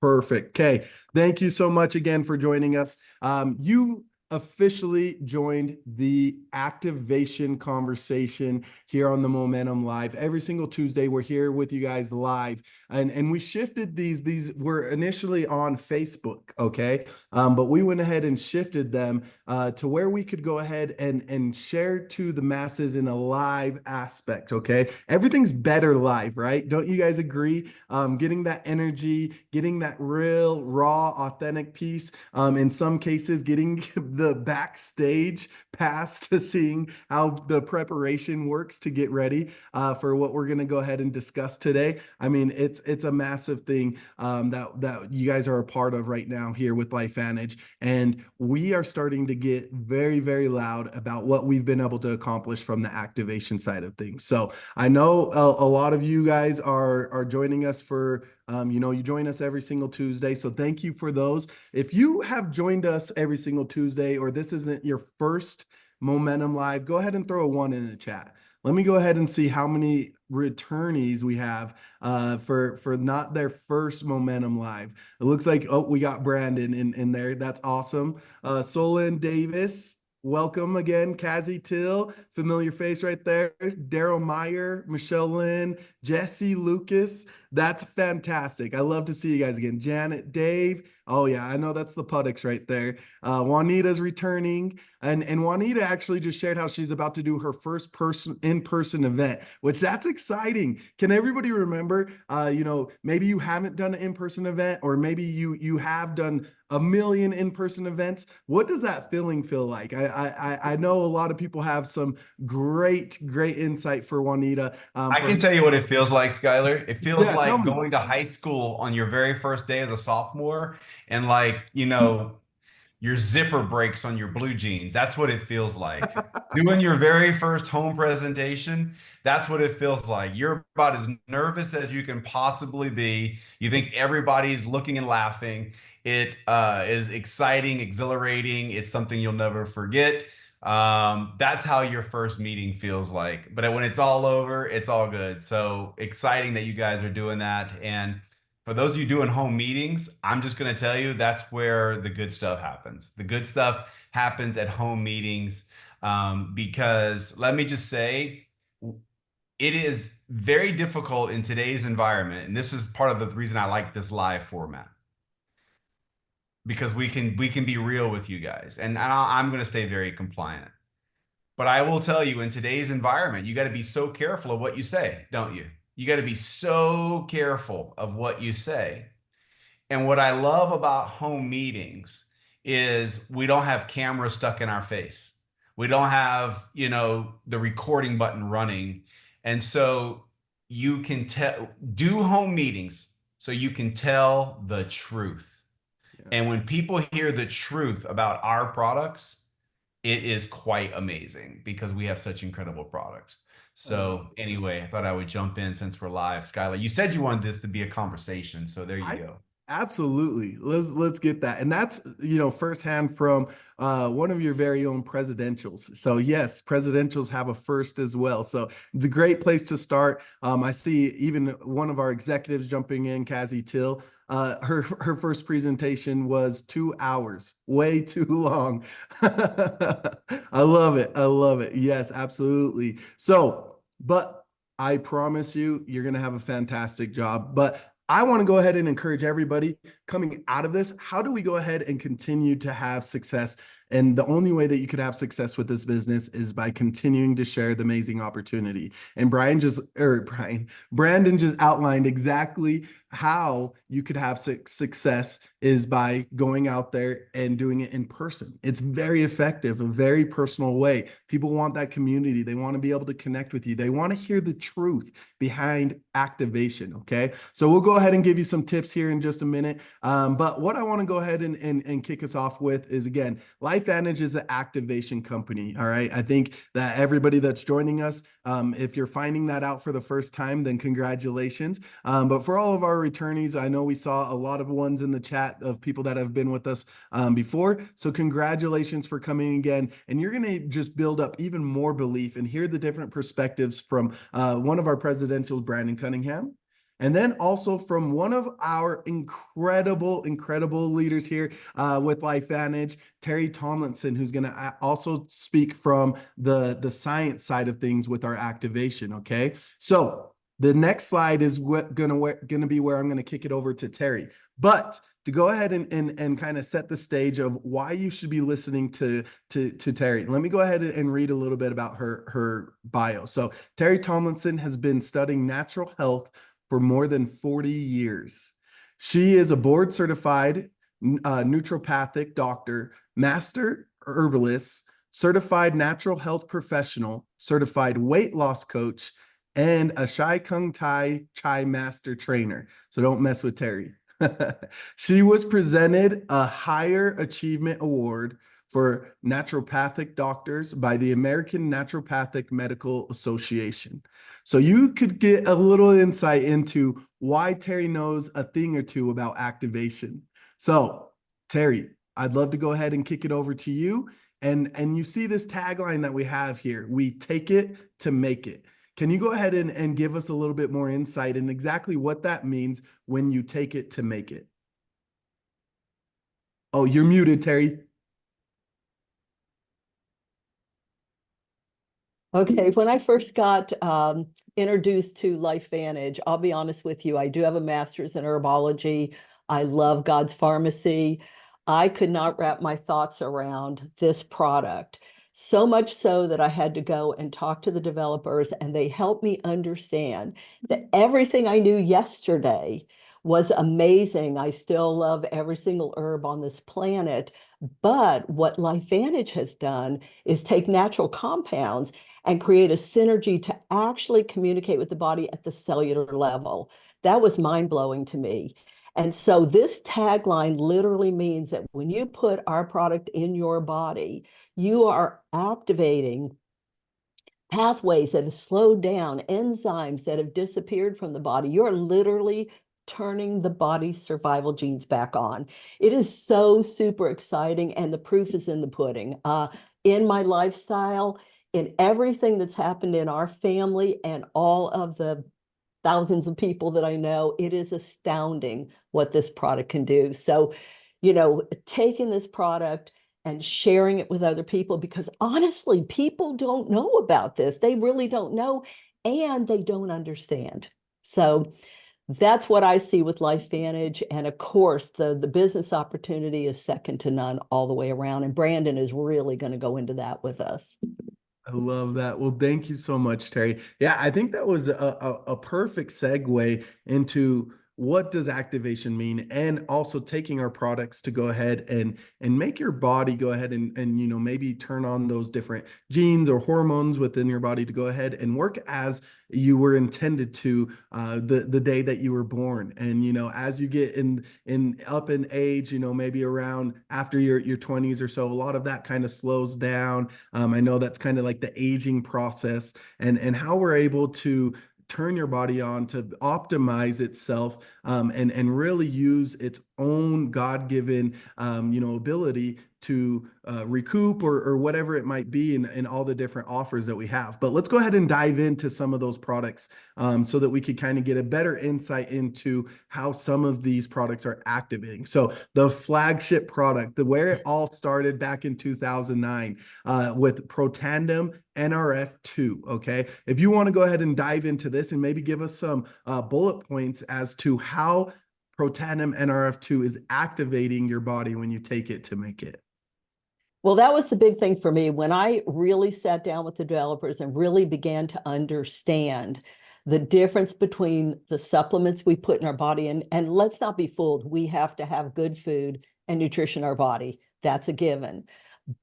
Perfect. Okay. Thank you so much again for joining us. You officially joined the activation conversation here on the Momentum Live. Every single Tuesday, we're here with you guys live. And we shifted these. These were initially on Facebook, okay? But we went ahead and shifted them to where we could go ahead and share to the masses in a live aspect, okay? Everything's better live, right? Don't you guys agree? Getting that energy, getting that real, raw, authentic piece. In some cases, getting the backstage pass to seeing how the preparation works to get ready for what we're going to go ahead and discuss today. I mean, it's a massive thing that you guys are a part of right now here with LifeVantage, and we are starting to get very, very loud about what we've been able to accomplish from the activation side of things. So I know a lot of you guys are joining us for you join us every single Tuesday. So thank you for those. If you have joined us every single Tuesday, or this isn't your first Momentum Live, go ahead and throw a 1 in the chat. Let me go ahead and see how many returnees we have for not their first Momentum Live. It looks like, oh, we got Brandon in there. That's awesome. Solon Davis, welcome again. Kazi Till, familiar face right there. Daryl Meyer, Michelle Lynn, Jesse Lucas. That's fantastic. I love to see you guys again. Janet, Dave. Oh yeah, I know that's the Puddicks right there. Juanita's returning, and Juanita actually just shared how she's about to do her first in-person event, which that's exciting. Can everybody remember? Maybe you haven't done an in-person event, or maybe you have done a million in-person events. What does that feeling feel like? I know a lot of people have some great insight for Juanita. I can tell you what it feels like, Skylar. It feels Yeah, tell like me. going to high school on your very first day as a sophomore and your zipper breaks on your blue jeans. That's what it feels like. Doing your very first home presentation, that's what it feels like. You're about as nervous as you can possibly be. You think everybody's looking and laughing. It is exciting, exhilarating. It's something you'll never forget. That's how your first meeting feels like. But when it's all over, it's all good. So exciting that you guys are doing that. And for those of you doing home meetings, I'm just going to tell you that's where the good stuff happens. The good stuff happens at home meetings because let me just say, it is very difficult in today's environment. And this is part of the reason I like this live format because we can be real with you guys. And I'm going to stay very compliant. But I will tell you, in today's environment, you got to be so careful of what you say, don't you? You got to be so careful of what you say. And what I love about home meetings is we don't have cameras stuck in our face. We don't have, the recording button running. And so you can do home meetings so you can tell the truth. Yeah. And when people hear the truth about our products, it is quite amazing because we have such incredible products. So anyway, I thought I would jump in since we're live. Skylar, you said you wanted this to be a conversation, so there you go. Absolutely. Let's get that. And that's, firsthand from one of your very own presidentials. So yes, presidentials have a first as well. So it's a great place to start. I see even one of our executives jumping in, Kazi Till. Her first presentation was 2 hours, way too long. I love it. I love it. Yes, absolutely. So, but I promise you, you're going to have a fantastic job. But I want to go ahead and encourage everybody coming out of this. How do we go ahead and continue to have success? And the only way that you could have success with this business is by continuing to share the amazing opportunity. And Brandon just outlined exactly how you could have success is by going out there and doing it in person. It's very effective, a very personal way. People want that community. They want to be able to connect with you. They want to hear the truth behind activation. Okay. So we'll go ahead and give you some tips here in just a minute. But what I want to go ahead and kick us off with is, again, LifeVantage is an activation company. All right. I think that everybody that's joining us, if you're finding that out for the first time, then congratulations. But for all of our returnees, I know we saw a lot of ones in the chat of people that have been with us before. So congratulations for coming again. And you're going to just build up even more belief and hear the different perspectives from one of our presidentials, Brandon Cunningham. And then also from one of our incredible leaders here with LifeVantage, Teri Tomlinson, who's going to also speak from the science side of things with our activation. Okay, so the next slide is gonna be where I'm gonna kick it over to Teri. But to go ahead and kind of set the stage of why you should be listening to Teri, let me go ahead and read a little bit about her bio. So Teri Tomlinson has been studying natural health for more than 40 years. She is a board certified naturopathic doctor, master herbalist, certified natural health professional, certified weight loss coach, and a Shai Kung Tai Chai master trainer. So don't mess with Teri. She was presented a Higher Achievement Award for naturopathic doctors by the American Naturopathic Medical Association. So you could get a little insight into why Teri knows a thing or two about activation. So, Teri, I'd love to go ahead and kick it over to you. And you see this tagline that we have here, we take it to make it. Can you go ahead and give us a little bit more insight in exactly what that means when you take it to make it? Oh, you're muted, Teri. Okay, when I first got introduced to LifeVantage, I'll be honest with you, I do have a master's in herbology. I love God's Pharmacy. I could not wrap my thoughts around this product. So much so that I had to go and talk to the developers, and they helped me understand that everything I knew yesterday was amazing. I still love every single herb on this planet. But what LifeVantage has done is take natural compounds and create a synergy to actually communicate with the body at the cellular level. That was mind-blowing to me. And so this tagline literally means that when you put our product in your body, you are activating pathways that have slowed down, enzymes that have disappeared from the body. You're literally turning the body's survival genes back on. It is so super exciting, and the proof is in the pudding. In my lifestyle, in everything that's happened in our family and all of the thousands of people that I know, it is astounding what this product can do. So, taking this product and sharing it with other people, because honestly, people don't know about this. They really don't know, and they don't understand. So that's what I see with LifeVantage. And of course, the business opportunity is second to none all the way around. And Brandon is really going to go into that with us. I love that. Well, thank you so much, Teri. Yeah, I think that was a perfect segue into what does activation mean, and also taking our products to go ahead and make your body go ahead and maybe turn on those different genes or hormones within your body to go ahead and work as you were intended to the day that you were born. And as you get in up in age, maybe around after your 20s or so, a lot of that kind of slows down. I know that's kind of like the aging process, and how we're able to turn your body on to optimize itself, and really use its own God-given ability to recoup or whatever it might be in all the different offers that we have. But let's go ahead and dive into some of those products, so that we could kind of get a better insight into how some of these products are activating. So the flagship product, where it all started back in 2009, with Protandim NRF2. Okay, if you want to go ahead and dive into this and maybe give us some bullet points as to how Protandim NRF2 is activating your body when you take it to make it. Well, that was the big thing for me when I really sat down with the developers and really began to understand the difference between the supplements we put in our body. And let's not be fooled, we have to have good food and nutrition in our body. That's a given.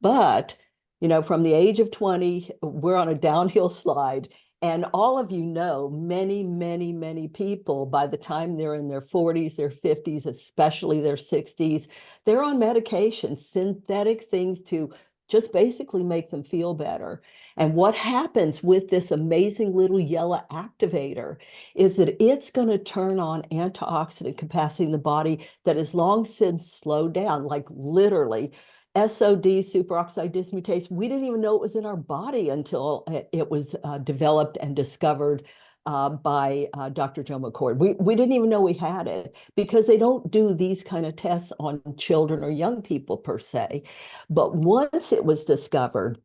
But, from the age of 20, we're on a downhill slide. And all of many people, by the time they're in their 40s, their 50s, especially their 60s, they're on medication, synthetic things to just basically make them feel better. And what happens with this amazing little yellow activator is that it's going to turn on antioxidant capacity in the body that has long since slowed down, like literally. SOD, superoxide dismutase, we didn't even know it was in our body until it was developed and discovered by Dr. Joe McCord. We didn't even know we had it because they don't do these kind of tests on children or young people per se. But once it was discovered,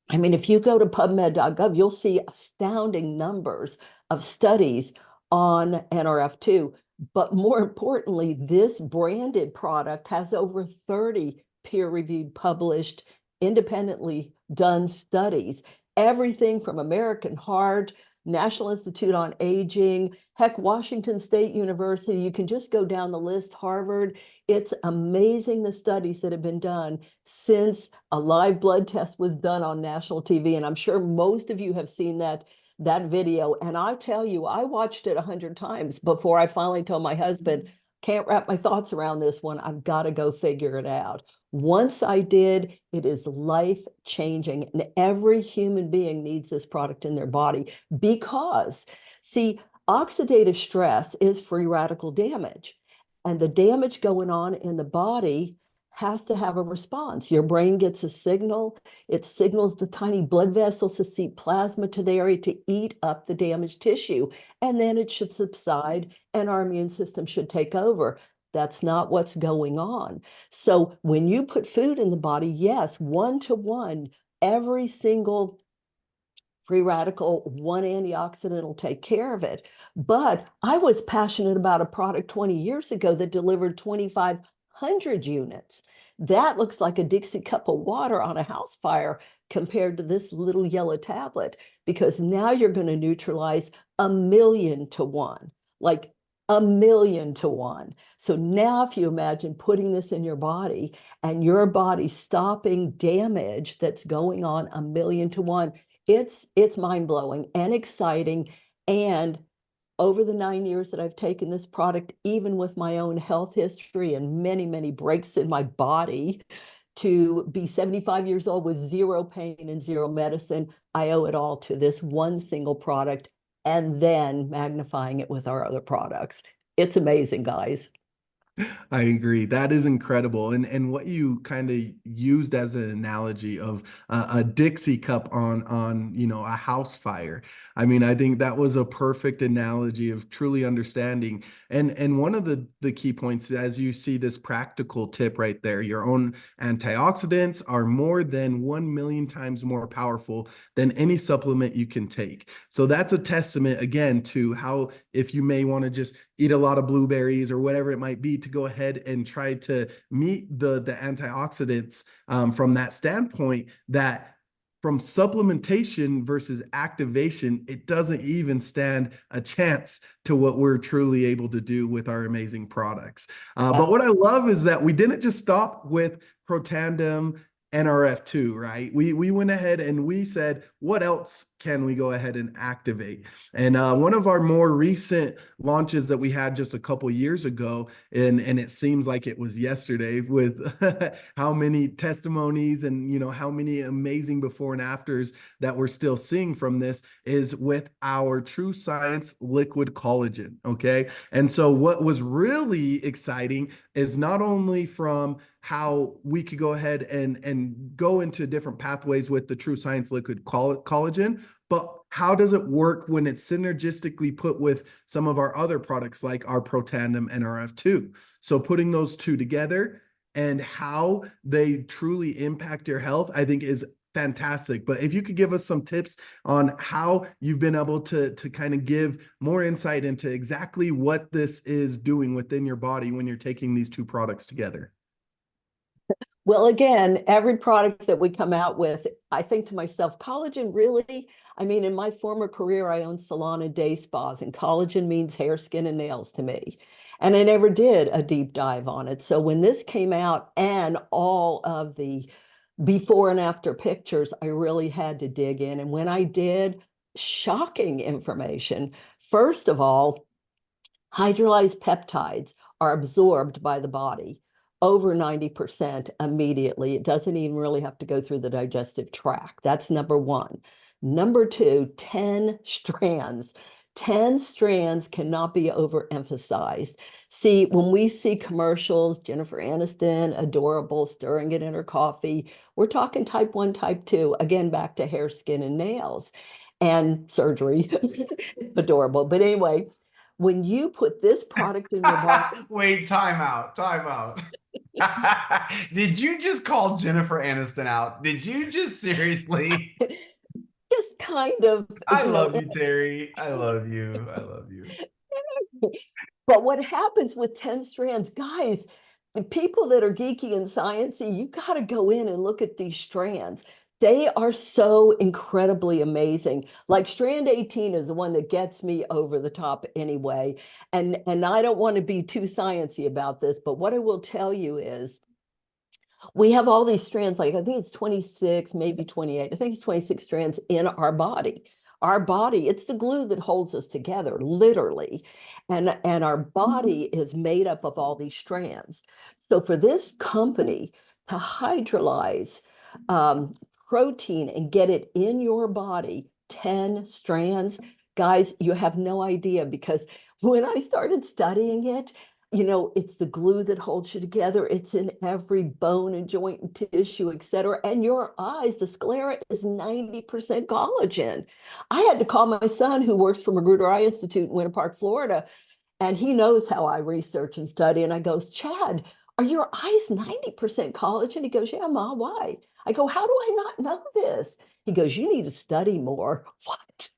I mean, if you go to PubMed.gov, you'll see astounding numbers of studies on NRF2. But more importantly, this branded product has over 30 peer-reviewed, published, independently done studies. Everything from American Heart, National Institute on Aging, heck, Washington State University. You can just go down the list, Harvard. It's amazing the studies that have been done since a live blood test was done on national TV. And I'm sure most of you have seen that video. And I tell you, I watched it 100 times before I finally told my husband, can't wrap my thoughts around this one. I've got to go figure it out. Once I did, it is life-changing. And every human being needs this product in their body because, see, oxidative stress is free radical damage. And the damage going on in the body has to have a response. Your brain gets a signal. It signals the tiny blood vessels to seep plasma to the area to eat up the damaged tissue. And then it should subside and our immune system should take over. That's not what's going on. So when you put food in the body, yes, 1-to-1, every single free radical, one antioxidant will take care of it. But I was passionate about a product 20 years ago that delivered 2,500 units. That looks like a Dixie cup of water on a house fire compared to this little yellow tablet, because now you're going to neutralize 1,000,000 to 1, like 1,000,000 to 1. So now if you imagine putting this in your body and your body stopping damage that's going on 1,000,000 to 1, it's mind-blowing and exciting. And over the 9 years that I've taken this product, even with my own health history and many, many breaks in my body, to be 75 years old with zero pain and zero medicine, I owe it all to this one single product and then magnifying it with our other products. It's amazing, guys. I agree. That is incredible. And what you kind of used as an analogy of a Dixie cup on a house fire. I mean, I think that was a perfect analogy of truly understanding. And one of the key points, as you see this practical tip right there, your own antioxidants are more than 1,000,000 times more powerful than any supplement you can take. So that's a testament again to how, if you may want to just eat a lot of blueberries or whatever it might be, to go ahead and try to meet the antioxidants from that standpoint, that from supplementation versus activation, it doesn't even stand a chance to what we're truly able to do with our amazing products. But what I love is that we didn't just stop with Protandim NRF2, right? We went ahead and we said, what else can we go ahead and activate? And one of our more recent launches that we had just a couple years ago, and it seems like it was yesterday, with how many testimonies and how many amazing before and afters that we're still seeing from this, is with our True Science liquid collagen. Okay. And so what was really exciting is not only from how we could go ahead and go into different pathways with the True Science liquid collagen, but how does it work when it's synergistically put with some of our other products like our Protandim NRF2? So putting those two together and how they truly impact your health, I think is fantastic. But if you could give us some tips on how you've been able to kind of give more insight into exactly what this is doing within your body when you're taking these two products together. Well, again, every product that we come out with, I think to myself, collagen really? I mean, in my former career, I owned salon and day spas, and collagen means hair, skin, and nails to me. And I never did a deep dive on it. So when this came out and all of the before and after pictures, I really had to dig in. And when I did, shocking information. First of all, hydrolyzed peptides are absorbed by the body over 90% immediately. It doesn't even really have to go through the digestive tract. That's number one. Number two, 10 strands. 10 strands cannot be overemphasized. See, when we see commercials, Jennifer Aniston, adorable, stirring it in her coffee, we're talking type 1, type 2, again, back to hair, skin, and nails. and surgery. Adorable. But anyway, when you put this product in your body, Wait, time out, time out. Did you just call Jennifer Aniston out? Did you just seriously? just kind of, I you know, love you, Terry. I love you. I love you. but what happens with 10 strands, guys, the people that are geeky and sciencey, you got to go in and look at these strands. They are so incredibly amazing. Like strand 18 is the one that gets me over the top anyway. And I don't want to be too sciencey about this, but what I will tell you is we have all these strands, like I think it's 26, maybe 28. I think it's 26 strands in our body. Our body, it's the glue that holds us together, literally. And our body is made up of all these strands. So for this company to hydrolyze protein and get it in your body, 10 strands, guys, you have no idea, because when I started studying it, you know, it's the glue that holds you together. It's in every bone and joint and tissue, et cetera. And your eyes, the sclera is 90% collagen. I had to call my son, who works for Magruder Eye Institute in Winter Park, Florida, and he knows how I research and study. And I goes, Chad, are your eyes 90% collagen? He goes, yeah, Ma, why? I go, how do I not know this? He goes, you need to study more. What?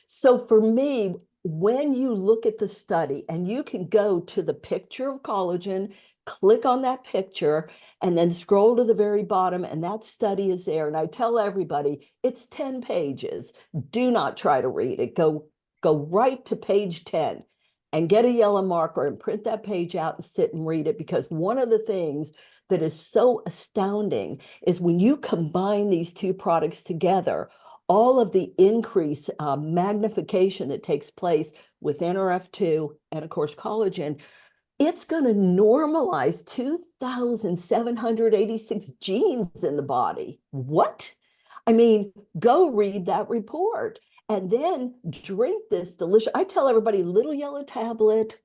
So for me, when you look at the study and you can go to the picture of collagen, click on that picture, and then scroll to the very bottom, and that study is there. And I tell everybody, it's 10 pages. Do not try to read it. Go right to page 10 and get a yellow marker and print that page out and sit and read it, because one of the things that is so astounding is when you combine these two products together, all of the increase magnification that takes place with NRF2 and of course collagen, it's going to normalize 2,786 genes in the body. What? I mean, go read that report and then drink this delicious. I tell everybody, little yellow tablet,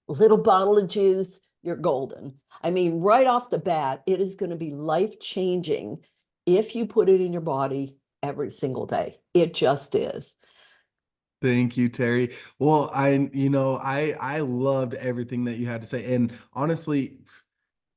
little bottle of juice, you're golden. I mean, right off the bat, it is going to be life-changing if you put it in your body every single day. It just is. Thank you, Terry. Well, I loved everything that you had to say. And honestly,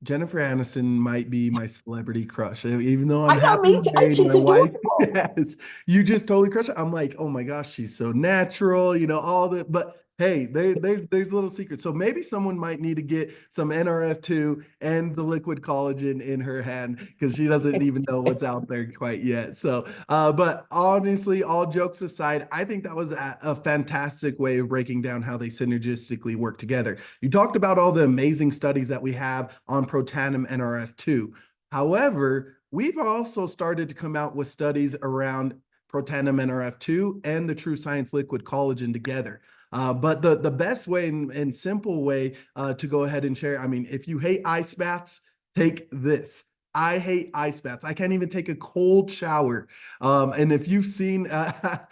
Jennifer Aniston might be my celebrity crush. Even though I'm I know, happily me too. married, She's my wife, adorable. yes, you just totally crush it. I'm like, oh my gosh, she's so natural, all the, but hey, there's little secrets. So maybe someone might need to get some NRF2 and the liquid collagen in her hand, because she doesn't even know what's out there quite yet. So, but honestly, all jokes aside, I think that was a fantastic way of breaking down how they synergistically work together. You talked about all the amazing studies that we have on Protandim NRF2. However, we've also started to come out with studies around Protandim NRF2 and the True Science Liquid Collagen together. But the best way and simple way to go ahead and share, I mean, if you hate ice baths, take this. I hate ice baths. I can't even take a cold shower. And if you've seen, I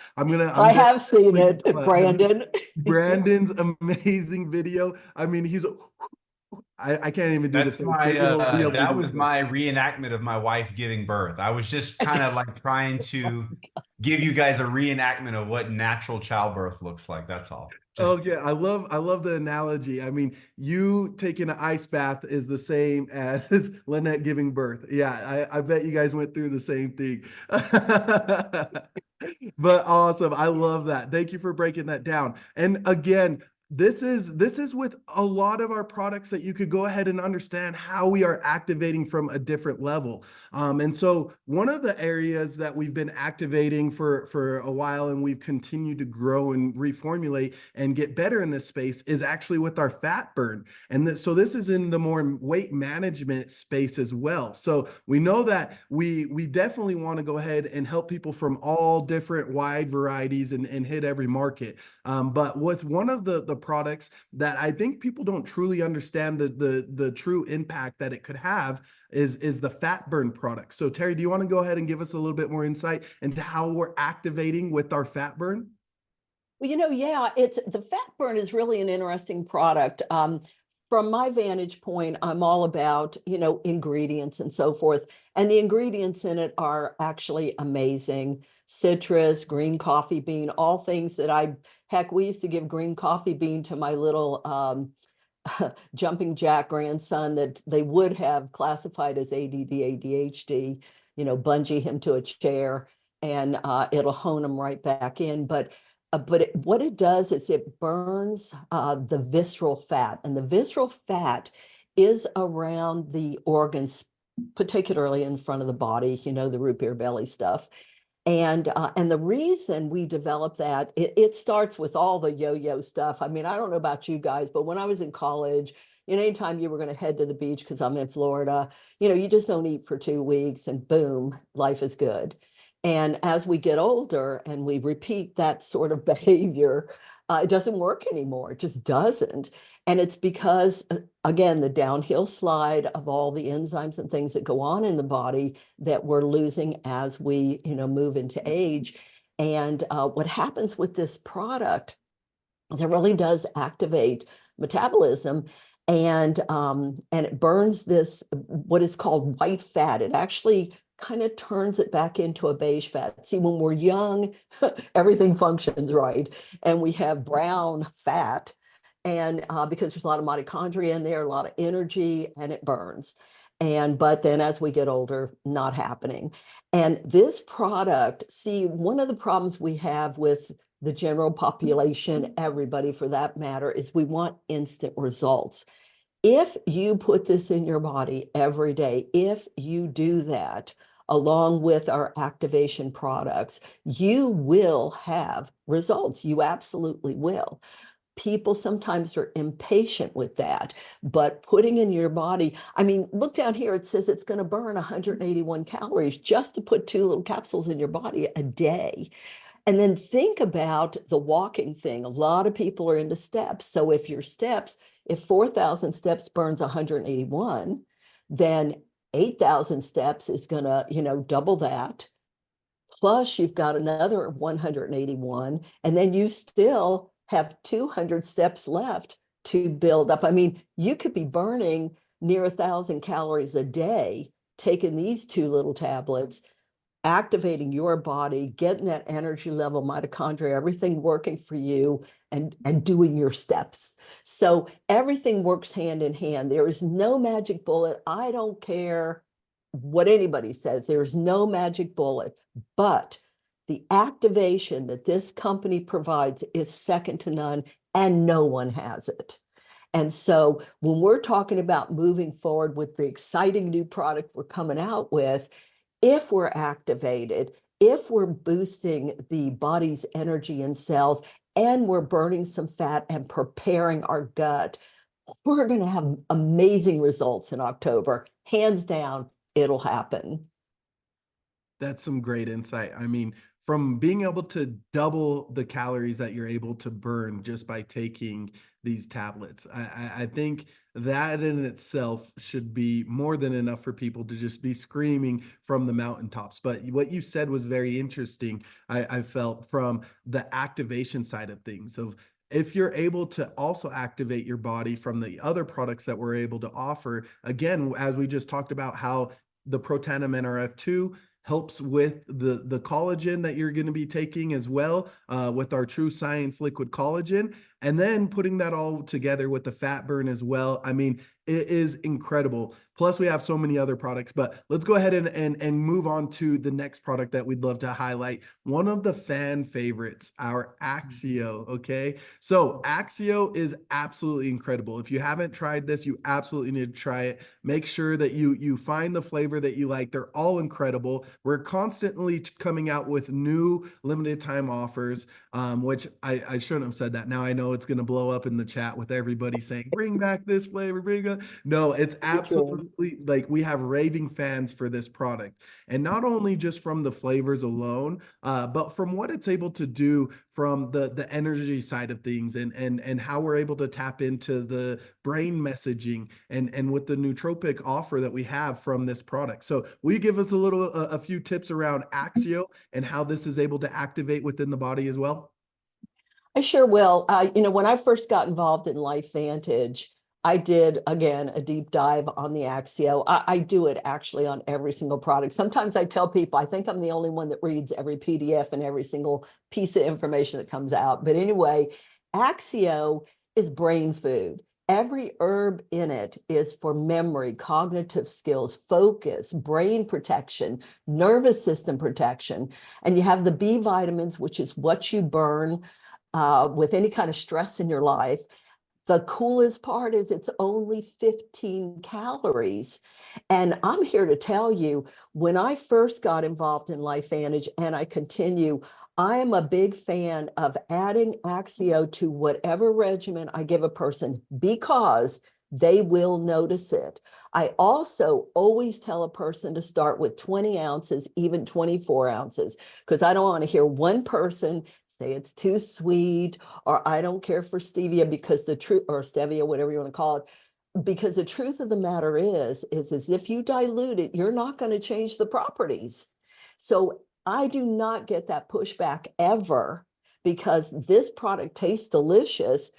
have seen it, Brandon. Brandon's amazing video. I mean, I can't even do the That's face. my Maybe he'll be able to that do was it. my reenactment of my wife giving birth. I was just kind of like trying to give you guys a reenactment of what natural childbirth looks like. That's all. Oh yeah, I love the analogy. I mean, you taking an ice bath is the same as Lynette giving birth. Yeah, I bet you guys went through the same thing. But awesome. I love that. Thank you for breaking that down. And again, this is with a lot of our products that you could go ahead and understand how we are activating from a different level. And so one of the areas that we've been activating for a while, and we've continued to grow and reformulate and get better in this space, is actually with our fat burn. And so this is in the more weight management space as well. So we know that we definitely want to go ahead and help people from all different wide varieties and hit every market. But with one of the products that I think people don't truly understand the true impact that it could have is the fat burn product. So Teri, do you want to go ahead and give us a little bit more insight into how we're activating with our fat burn? Well, yeah, it's the fat burn is really an interesting product. From my vantage point, I'm all about, ingredients and so forth. And the ingredients in it are actually amazing. citrus, green coffee bean, all things that heck, we used to give green coffee bean to my little jumping jack grandson that they would have classified as ADD, ADHD, bungee him to a chair and it'll hone him right back in. But what it does is it burns the visceral fat, and the visceral fat is around the organs, particularly in front of the body, the root beer belly stuff. And the reason we developed that, it starts with all the yo-yo stuff. I mean, I don't know about you guys, but when I was in college, anytime you were going to head to the beach, because I'm in Florida, you just don't eat for 2 weeks and boom, life is good. And as we get older and we repeat that sort of behavior, it doesn't work anymore. It just doesn't. And it's because, again, the downhill slide of all the enzymes and things that go on in the body that we're losing as we, move into age. And what happens with this product is it really does activate metabolism, and it burns this, what is called white fat. It actually kind of turns it back into a beige fat. See, when we're young, everything functions right. And we have brown fat, and because there's a lot of mitochondria in there, a lot of energy, and it burns. But then as we get older, not happening. And this product, see, one of the problems we have with the general population, everybody for that matter, is we want instant results. If you put this in your body every day, if you do that, along with our activation products, you will have results. You absolutely will. People sometimes are impatient with that, but putting in your body, I mean, look down here, it says it's going to burn 181 calories just to put 2 little capsules in your body a day. And then think about the walking thing. A lot of people are into steps. So if 4,000 steps burns 181, then 8,000 steps is going to, double that. Plus you've got another 181, and then you still have 200 steps left to build up. I mean, you could be burning near 1,000 calories a day, taking these 2 little tablets, activating your body, getting that energy level, mitochondria, everything working for you, and doing your steps. So everything works hand in hand. There is no magic bullet. I don't care what anybody says. There is no magic bullet, but the activation that this company provides is second to none, and no one has it. And so when we're talking about moving forward with the exciting new product we're coming out with, if we're activated, if we're boosting the body's energy and cells, and we're burning some fat and preparing our gut, we're going to have amazing results in October. Hands down, it'll happen. That's some great insight. I mean, from being able to double the calories that you're able to burn just by taking these tablets, I think that in itself should be more than enough for people to just be screaming from the mountaintops. But what you said was very interesting. I felt from the activation side of things, of if you're able to also activate your body from the other products that we're able to offer, again, as we just talked about how the Protandim NRF2 helps with the collagen that you're going to be taking as well, with our True Science liquid collagen, and then putting that all together with the fat burn as well. I mean, it is incredible. Plus we have so many other products, but let's go ahead and move on to the next product that we'd love to highlight. One of the fan favorites, our Axio. Okay. So Axio is absolutely incredible. If you haven't tried this, you absolutely need to try it. Make sure that you find the flavor that you like. They're all incredible. We're constantly coming out with new limited time offers, which I shouldn't have said that. Now I know it's going to blow up in the chat with everybody saying, bring back this flavor, bring back. No, it's absolutely, like, we have raving fans for this product. And not only just from the flavors alone, but from what it's able to do from the energy side of things, and how we're able to tap into the brain messaging, and with the nootropic offer that we have from this product. So will you give us a few tips around Axio and how this is able to activate within the body as well? I sure will. When I first got involved in LifeVantage, I did, again, a deep dive on the Axio. I do it actually on every single product. Sometimes I tell people, I think I'm the only one that reads every PDF and every single piece of information that comes out. But anyway, Axio is brain food. Every herb in it is for memory, cognitive skills, focus, brain protection, nervous system protection. And you have the B vitamins, which is what you burn with any kind of stress in your life. The coolest part is it's only 15 calories. And I'm here to tell you, when I first got involved in LifeVantage, and I continue, I am a big fan of adding Axio to whatever regimen I give a person because they will notice it. I also always tell a person to start with 20 ounces, even 24 ounces, because I don't want to hear one person say it's too sweet, or I don't care for stevia because the truth, or stevia, whatever you want to call it, because the truth of the matter is if you dilute it, you're not going to change the properties. So I do not get that pushback ever because this product tastes delicious.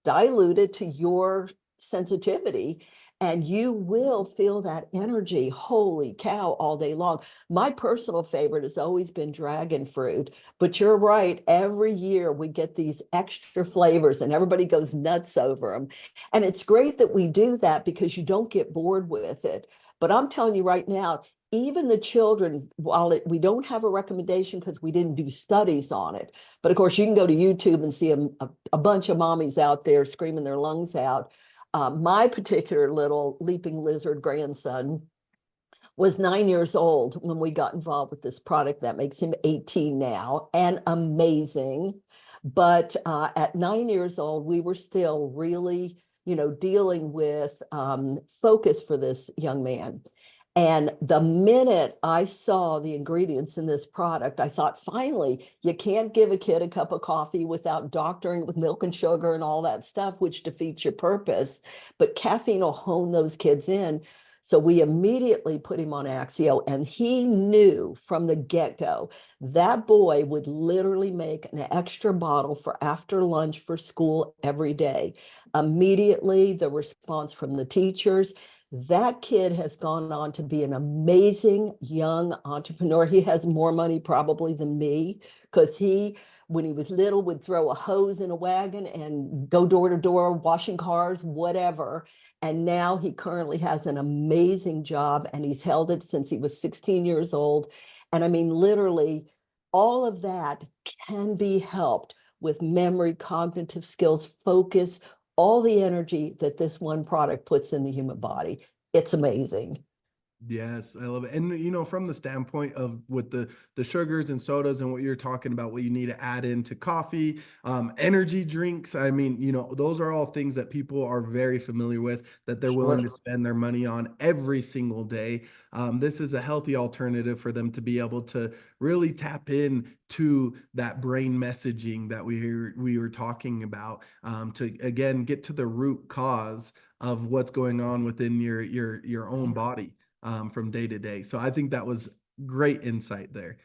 Dilute it to your sensitivity and you will feel that energy. Holy cow, all day long. My personal favorite has always been dragon fruit, but you're right. Every year we get these extra flavors and everybody goes nuts over them. And it's great that we do that because you don't get bored with it. But I'm telling you right now, even the children, while we don't have a recommendation because we didn't do studies on it, but of course you can go to YouTube and see a bunch of mommies out there screaming their lungs out. My particular little leaping lizard grandson was 9 years old when we got involved with this product. That makes him 18 now, and amazing. But at 9 years old, we were still really, dealing with focus for this young man. And the minute I saw the ingredients in this product, I thought, finally, you can't give a kid a cup of coffee without doctoring with milk and sugar and all that stuff, which defeats your purpose. But caffeine will hone those kids in. So we immediately put him on Axio, and he knew from the get-go that boy would literally make an extra bottle for after lunch for school every day. Immediately, the response from the teachers, that kid has gone on to be an amazing young entrepreneur. He has more money probably than me because he, when he was little, would throw a hose in a wagon and go door to door, washing cars, whatever. And now he currently has an amazing job and he's held it since he was 16 years old. And I mean, literally, all of that can be helped with memory, cognitive skills, focus, all the energy that this one product puts in the human body. It's amazing. Yes, I love it. And from the standpoint of with the sugars and sodas and what you're talking about, what you need to add into coffee, energy drinks. I mean, those are all things that people are very familiar with, that they're willing to spend their money on every single day. This is a healthy alternative for them to be able to really tap in to that brain messaging that we were talking about, to again get to the root cause of what's going on within your own body. From day to day. So I think that was great insight there.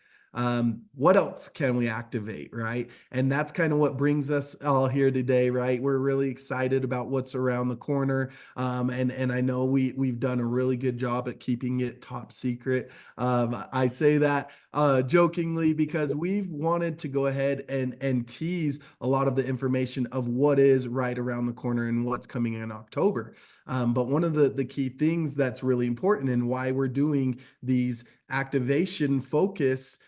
What else can we activate, right? And that's kind of what brings us all here today, right? We're really excited about what's around the corner. And I know we've done a really good job at keeping it top secret. I say that jokingly because we've wanted to go ahead and tease a lot of the information of what is right around the corner and what's coming in October. But one of the key things that's really important and why we're doing these activation focus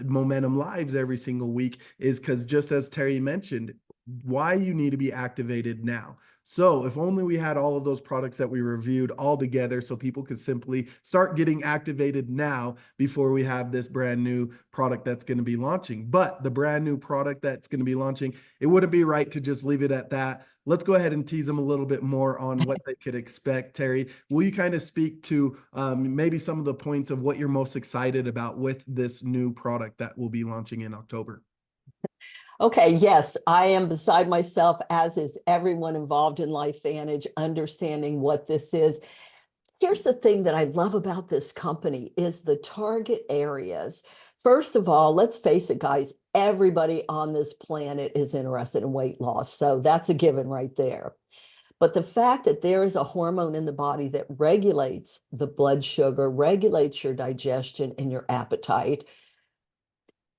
momentum lives every single week is because, just as Teri mentioned, why you need to be activated now. So if only we had all of those products that we reviewed all together so people could simply start getting activated now before we have this brand new product that's going to be launching. But the brand new product that's going to be launching, it wouldn't be right to just leave it at that. Let's go ahead and tease them a little bit more on what they could expect. Teri, will you kind of speak to maybe some of the points of what you're most excited about with this new product that will be launching in October? Okay, yes, I am beside myself, as is everyone involved in LifeVantage, understanding what this is. Here's the thing that I love about this company is the target areas. First of all, let's face it, guys, everybody on this planet is interested in weight loss. So that's a given right there. But the fact that there is a hormone in the body that regulates the blood sugar, regulates your digestion and your appetite,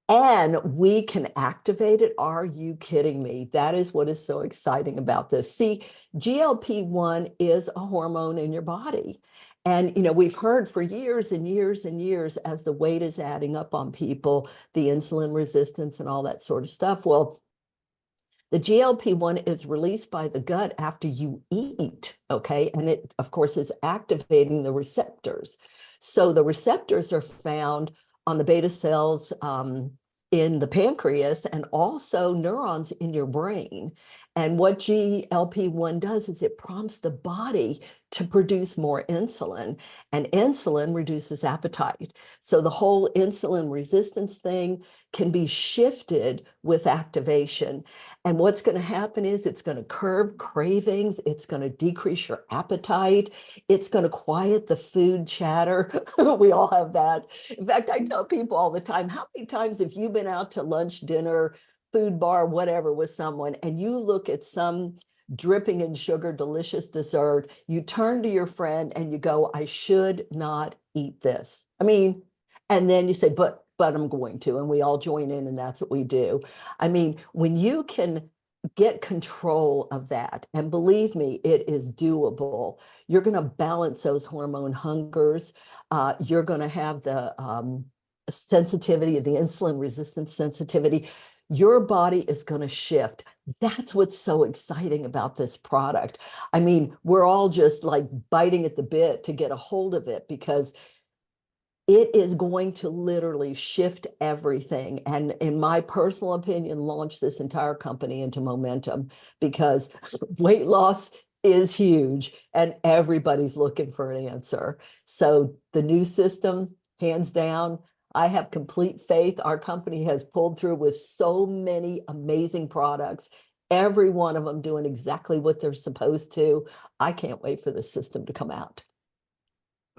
and we can activate it. Are you kidding me? That is what is so exciting about this. See, GLP-1 is a hormone in your body. And, we've heard for years and years and years, as the weight is adding up on people, the insulin resistance and all that sort of stuff. Well, the GLP-1 is released by the gut after you eat, okay? And it, of course, is activating the receptors. So the receptors are found on the beta cells in the pancreas and also neurons in your brain. And what GLP-1 does is it prompts the body to produce more insulin, and insulin reduces appetite. So the whole insulin resistance thing can be shifted with activation. And what's going to happen is it's going to curb cravings. It's going to decrease your appetite. It's going to quiet the food chatter. We all have that. In fact, I tell people all the time, how many times have you been out to lunch, dinner, food bar, whatever with someone, and you look at some dripping in sugar, delicious dessert, you turn to your friend and you go, I should not eat this. I mean, and then you say, but I'm going to, and we all join in, and that's what we do. I mean, when you can get control of that, and believe me, it is doable, you're going to balance those hormone hungers. You're going to have the sensitivity, the insulin resistance sensitivity. Your body is going to shift. That's what's so exciting about this product. I mean, we're all just like biting at the bit to get a hold of it, because it is going to literally shift everything. And in my personal opinion, launch this entire company into momentum, because weight loss is huge and everybody's looking for an answer. So the new system, hands down, I have complete faith. Our company has pulled through with so many amazing products, every one of them doing exactly what they're supposed to. I can't wait for the system to come out.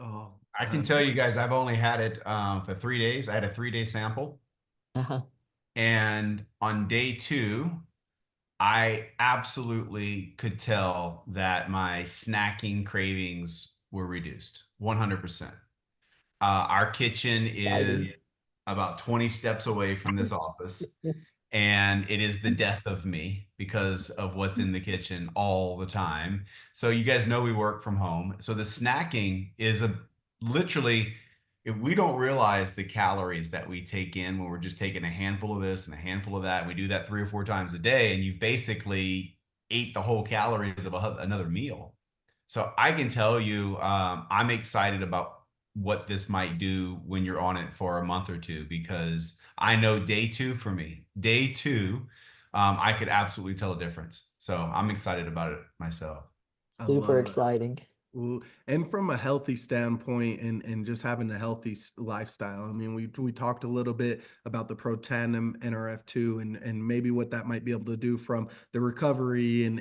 Oh, I can tell you guys, I've only had it for 3 days. I had a 3-day sample. Uh-huh. And on day 2, I absolutely could tell that my snacking cravings were reduced 100%. Our kitchen is about 20 steps away from this office, and it is the death of me because of what's in the kitchen all the time. So you guys know we work from home. So the snacking is literally, if we don't realize the calories that we take in when we're just taking a handful of this and a handful of that, and we do that 3 or 4 times a day, and you've basically ate the whole calories of another meal. So I can tell you, I'm excited about what this might do when you're on it for a month or 2, because I know day 2 for me, I could absolutely tell a difference. So I'm excited about it myself. Super exciting. Well, and from a healthy standpoint, and just having a healthy lifestyle. I mean, we talked a little bit about the Pro-10 NRF2 and maybe what that might be able to do from the recovery and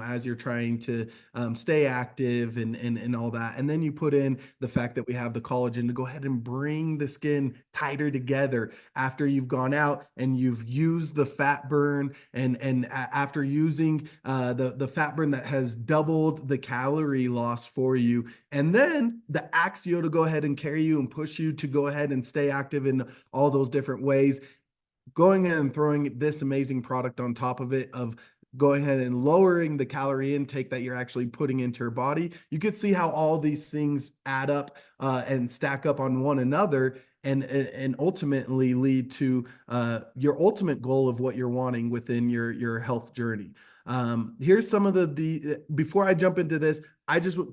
as you're trying to stay active and all that. And then you put in the fact that we have the collagen to go ahead and bring the skin tighter together after you've gone out and you've used the fat burn, and after using the fat burn that has doubled the calorie loss for you, and then the Axio to go ahead and carry you and push you to go ahead and stay active in all those different ways. Going ahead and throwing this amazing product on top of it, of going ahead and lowering the calorie intake that you're actually putting into your body, you could see how all these things add up and stack up on one another, and ultimately lead to your ultimate goal of what you're wanting within your health journey. Here's some of the before I jump into this,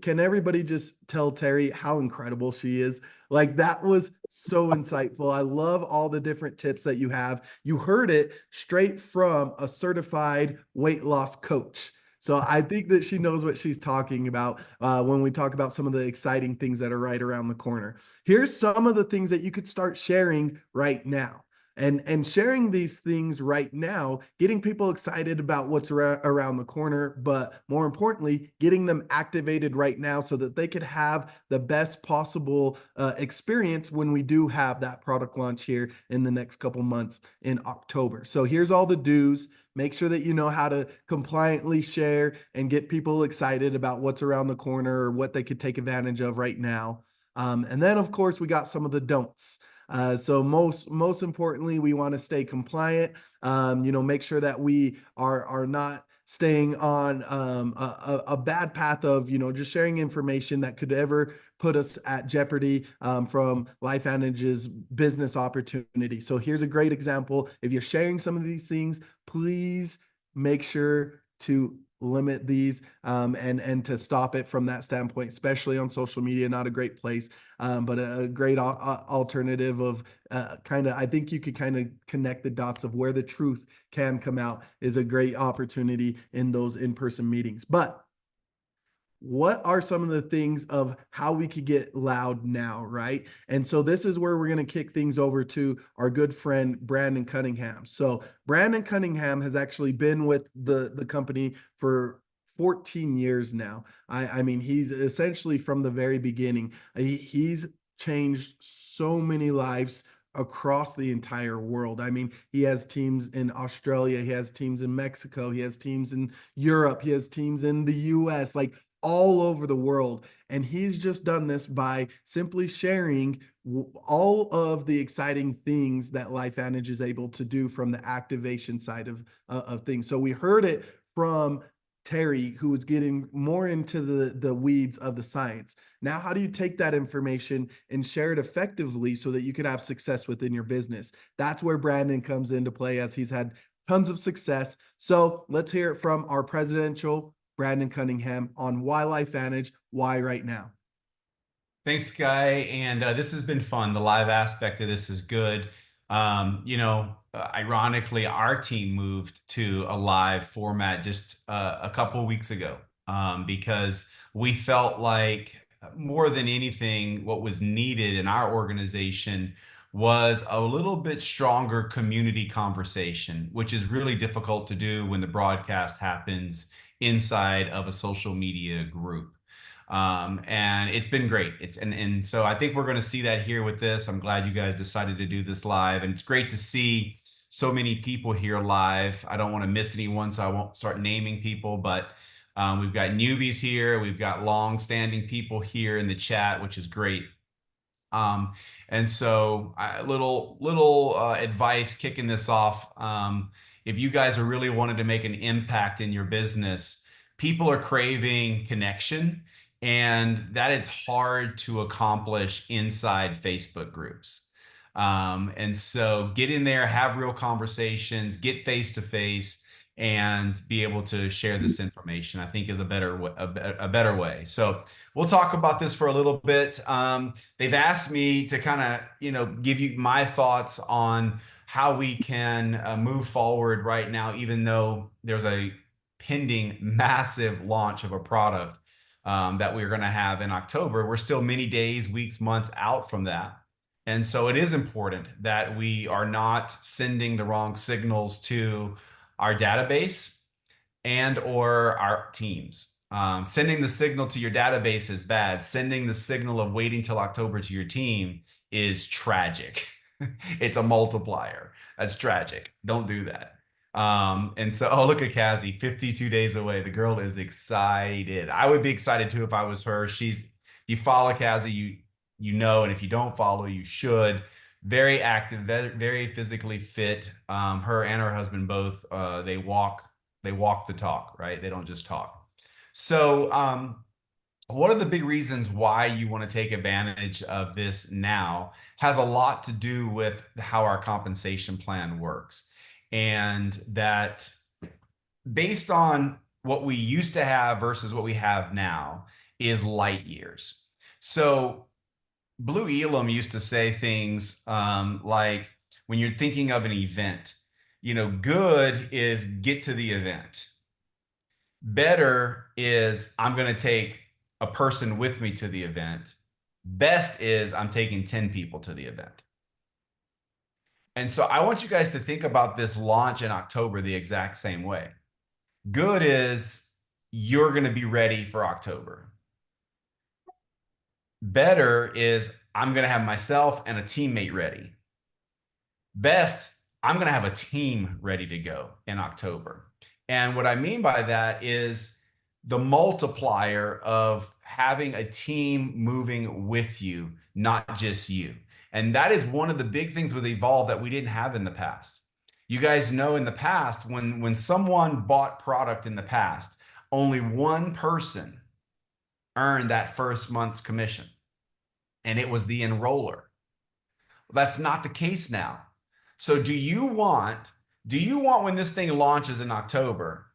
can everybody just tell Teri how incredible she is? Like, that was so insightful. I love all the different tips that you have. You heard it straight from a certified weight loss coach. So I think that she knows what she's talking about when we talk about some of the exciting things that are right around the corner. Here's some of the things that you could start sharing right now. And sharing these things right now, getting people excited about what's around the corner, but more importantly, getting them activated right now so that they could have the best possible experience when we do have that product launch here in the next couple months in October. So here's all the do's. Make sure that you know how to compliantly share and get people excited about what's around the corner or what they could take advantage of right now. And then, of course, we got some of the don'ts. So most importantly, we want to stay compliant. Make sure that we are not staying on a bad path of just sharing information that could ever put us at jeopardy from LifeVantage's business opportunity. So here's a great example. If you're sharing some of these things, please make sure to limit these and to stop it from that standpoint, especially on social media. Not a great place, but a great alternative of I think you could kind of connect the dots of where the truth can come out is a great opportunity in those in-person meetings. But what are some of the things of how we could get loud now, right? And so this is where we're going to kick things over to our good friend Brandon Cunningham. So Brandon Cunningham has actually been with the company for 14 years now. I mean, he's essentially from the very beginning. He's changed so many lives across the entire world. I mean, he has teams in Australia, he has teams in Mexico, he has teams in Europe, he has teams in the US, like all over the world. And he's just done this by simply sharing all of the exciting things that LifeVantage is able to do from the activation side of things. So we heard it from Teri, who was getting more into the weeds of the science. Now, how do you take that information and share it effectively so that you can have success within your business? That's where Brandon comes into play, as he's had tons of success. So let's hear it from our presidential Brandon Cunningham on why LifeVantage, why right now. Thanks, Guy. And this has been fun. The live aspect of this is good. Ironically, our team moved to a live format just a couple of weeks ago because we felt like more than anything, what was needed in our organization was a little bit stronger community conversation, which is really difficult to do when the broadcast happens inside of a social media group. And it's been great. And so I think we're going to see that here with this. I'm glad you guys decided to do this live, and it's great to see so many people here live. I don't want to miss anyone, so I won't start naming people, but we've got newbies here. We've got long-standing people here in the chat, which is great. And so little advice kicking this off. If you guys are really wanting to make an impact in your business, people are craving connection, and that is hard to accomplish inside Facebook groups. And so get in there, have real conversations, get face to face, and be able to share this information, I think, is a better way. So we'll talk about this for a little bit. They've asked me to kind of, give you my thoughts on how we can move forward right now, even though there's a pending massive launch of a product that we're going to have in October. We're still many days, weeks, months out from that. And so it is important that we are not sending the wrong signals to our database and or our teams. Sending the signal to your database is bad. Sending the signal of waiting till October to your team is tragic. It's a multiplier. That's tragic. Don't do that. And so, oh, look at Cassie, 52 days away. The girl is excited. I would be excited too if I was her. If you follow Cassie, you know, and if you don't follow, you should. Very active, very physically fit. Her and her husband both, they walk the talk, right? They don't just talk. So one of the big reasons why you want to take advantage of this now has a lot to do with how our compensation plan works. And that based on what we used to have versus what we have now is light years. So Blue Elam used to say things like, when you're thinking of an event, good is get to the event. Better is I'm going to take a person with me to the event. Best is I'm taking 10 people to the event. And so I want you guys to think about this launch in October the exact same way. Good is you're going to be ready for October. Better is I'm going to have myself and a teammate ready. Best, I'm going to have a team ready to go in October. And what I mean by that is the multiplier of having a team moving with you, not just you. And that is one of the big things with Evolve that we didn't have in the past. You guys know in the past, when someone bought product in the past, only one person earned that first month's commission, and it was the enroller. That's not the case now. So do you want when this thing launches in October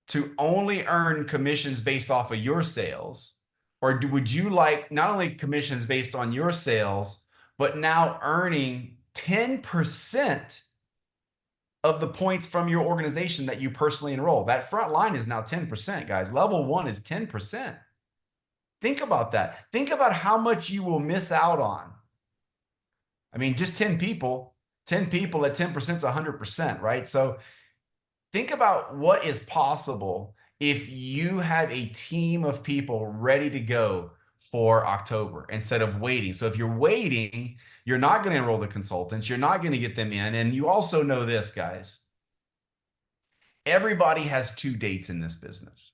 to only earn commissions based off of your sales? Or would you like not only commissions based on your sales, but now earning 10% of the points from your organization that you personally enroll? That front line is now 10%, guys. Level 1 is 10%. Think about that. Think about how much you will miss out on. I mean, just 10 people at 10% is 100%, right? So think about what is possible if you have a team of people ready to go for October instead of waiting. So if you're waiting, you're not going to enroll the consultants. You're not going to get them in. And you also know this, guys. Everybody has 2 dates in this business.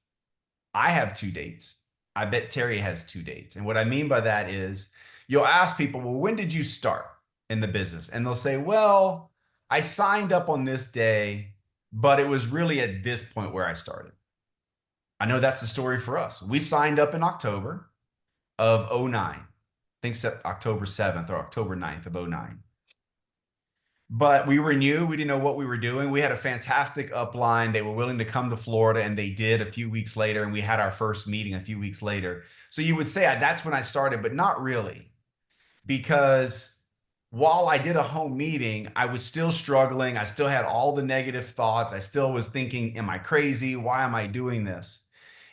I have 2 dates. I bet Teri has 2 dates. And what I mean by that is you'll ask people, well, when did you start in the business? And they'll say, well, I signed up on this day, but it was really at this point where I started. I know that's the story for us. We signed up in October of 09. I think it's October 7th or October 9th of 09. But we were new. We didn't know what we were doing. We had a fantastic upline. They were willing to come to Florida, and they did a few weeks later, and we had our first meeting a few weeks later. So you would say that's when I started, but not really. Because while I did a home meeting, I was still struggling. I still had all the negative thoughts. I still was thinking, am I crazy? Why am I doing this?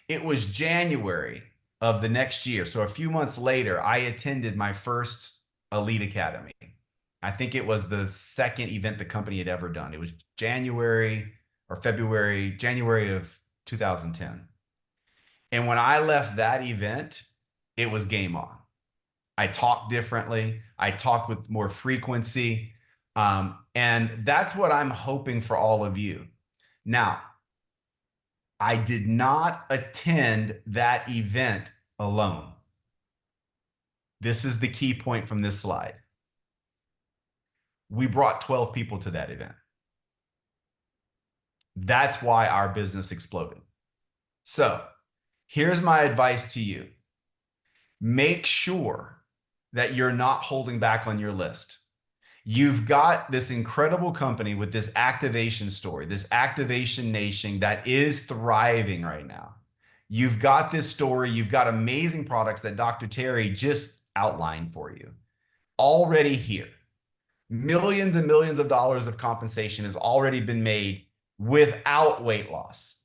It was January of the next year. So a few months later, I attended my first Elite Academy. I think it was the second event the company had ever done. It was January of 2010. And when I left that event, it was game on. I talked differently. I talked with more frequency. And that's what I'm hoping for all of you. Now, I did not attend that event alone. This is the key point from this slide. We brought 12 people to that event. That's why our business exploded. So here's my advice to you. Make sure that you're not holding back on your list. You've got this incredible company with this activation story, this activation nation that is thriving right now. You've got this story. You've got amazing products that Dr. Teri just outlined for you already here. Millions and millions of dollars of compensation has already been made without weight loss.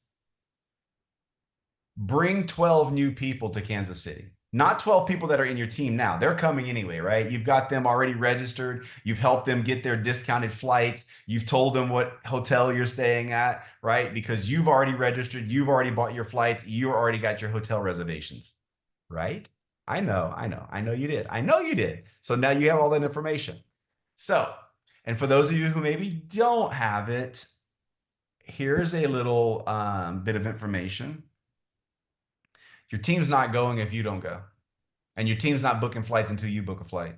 Bring 12 new people to Kansas City. Not 12 people that are in your team now. They're coming anyway, right? You've got them already registered. You've helped them get their discounted flights. You've told them what hotel you're staying at, right? Because you've already registered. You've already bought your flights. You already got your hotel reservations, right? I know you did. I know you did. So now you have all that information. So, and for those of you who maybe don't have it, here's a little bit of information. Your team's not going if you don't go. And your team's not booking flights until you book a flight.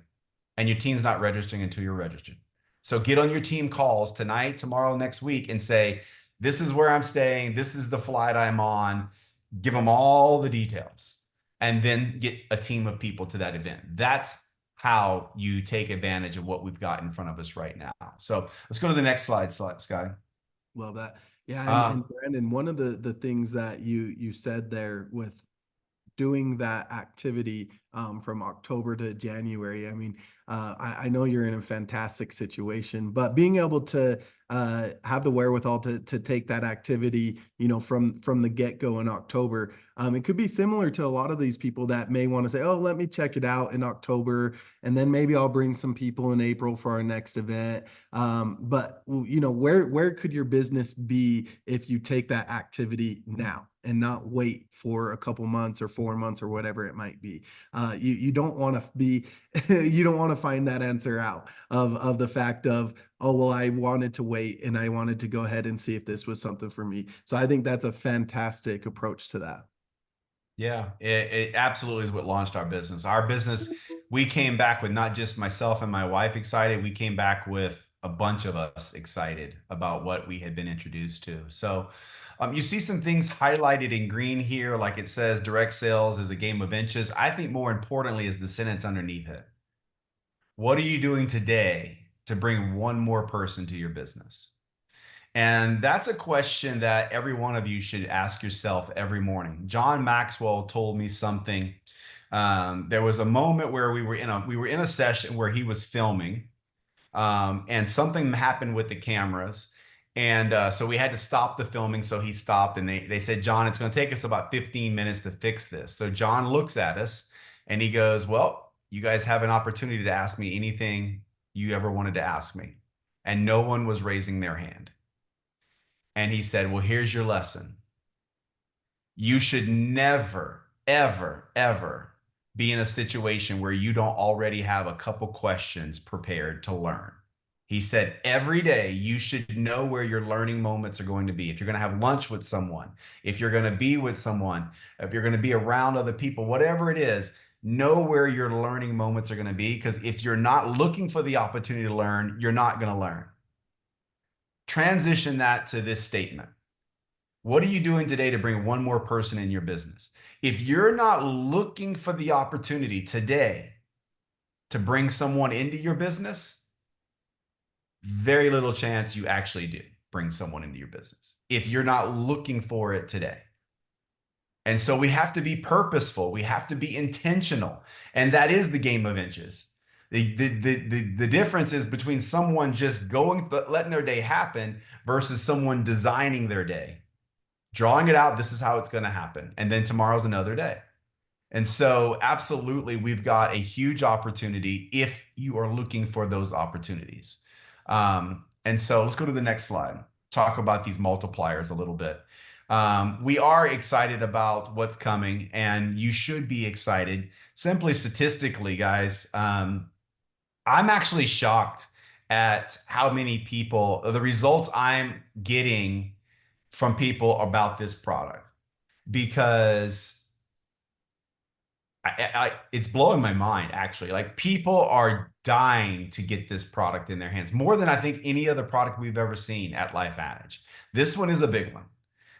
And your team's not registering until you're registered. So get on your team calls tonight, tomorrow, next week, and say, this is where I'm staying. This is the flight I'm on. Give them all the details. And then get a team of people to that event. That's how you take advantage of what we've got in front of us right now. So let's go to the next slide, Sky. Love that. Yeah. And Brandon, one of the things that you said there with doing that activity from October to January, I mean, I know you're in a fantastic situation, but being able to have the wherewithal to take that activity, from the get-go in October, it could be similar to a lot of these people that may want to say, oh, let me check it out in October, and then maybe I'll bring some people in April for our next event. But where could your business be if you take that activity now? and not wait for a couple months or 4 months or whatever it might be. You don't want to be, you don't want to find that answer out of the fact of, oh, well, I wanted to wait and I wanted to go ahead and see if this was something for me. So I think that's a fantastic approach to that. Yeah, it absolutely is what launched our business. Our business, we came back with not just myself and my wife excited, we came back with a bunch of us excited about what we had been introduced to. So you see some things highlighted in green here, like it says direct sales is a game of inches. I think more importantly is the sentence underneath it. What are you doing today to bring one more person to your business? And that's a question that every one of you should ask yourself every morning. John Maxwell told me something. There was a moment where we were in a session where he was filming, and something happened with the cameras. And so we had to stop the filming. So he stopped, and they said, John, it's going to take us about 15 minutes to fix this. So John looks at us and he goes, well, you guys have an opportunity to ask me anything you ever wanted to ask me. And no one was raising their hand. And he said, well, here's your lesson. You should never, ever, ever be in a situation where you don't already have a couple questions prepared to learn. He said, every day you should know where your learning moments are going to be. If you're going to have lunch with someone, if you're going to be with someone, if you're going to be around other people, whatever it is, know where your learning moments are going to be. Because if you're not looking for the opportunity to learn, you're not going to learn. Transition that to this statement. What are you doing today to bring one more person in your business? If you're not looking for the opportunity today to bring someone into your business, very little chance you actually do bring someone into your business if you're not looking for it today. And so we have to be purposeful. We have to be intentional. And that is the game of inches. The difference is between someone just letting their day happen versus someone designing their day, drawing it out. This is how it's going to happen. And then tomorrow's another day. And so absolutely, we've got a huge opportunity if you are looking for those opportunities. And so let's go to the next slide, talk about these multipliers a little bit. We are excited about what's coming, and you should be excited. Simply statistically, guys, I'm actually shocked at how many people, the results I'm getting from people about this product, because it's blowing my mind, actually. Like, people are dying to get this product in their hands more than I think any other product we've ever seen at LifeVantage. This one is a big one.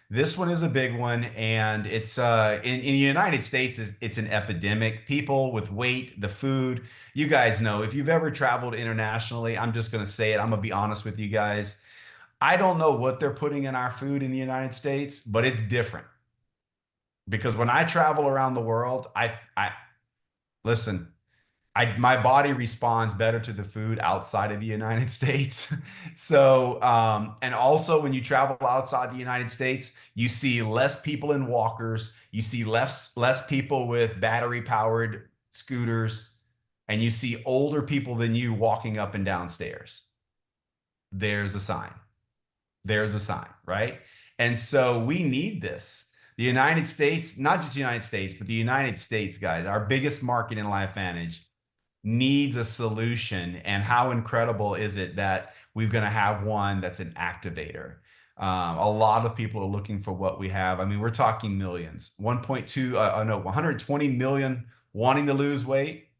This one is a big one, and it's in the United States, it's an epidemic. People with weight, the food, you guys know, if you've ever traveled internationally, I'm just going to say it. I'm going to be honest with you guys. I don't know what they're putting in our food in the United States, but it's different. Because when I travel around the world, listen, my body responds better to the food outside of the United States. So, and also when you travel outside the United States, you see less people in walkers, you see less people with battery powered scooters, and you see older people than you walking up and down stairs. There's a sign. There's a sign, right? And so we need this. The United States, not just the United States, but the United States, guys, our biggest market in LifeVantage, needs a solution. And how incredible is it that we're going to have one that's an activator? A lot of people are looking for what we have. I mean, we're talking millions. 120 million wanting to lose weight,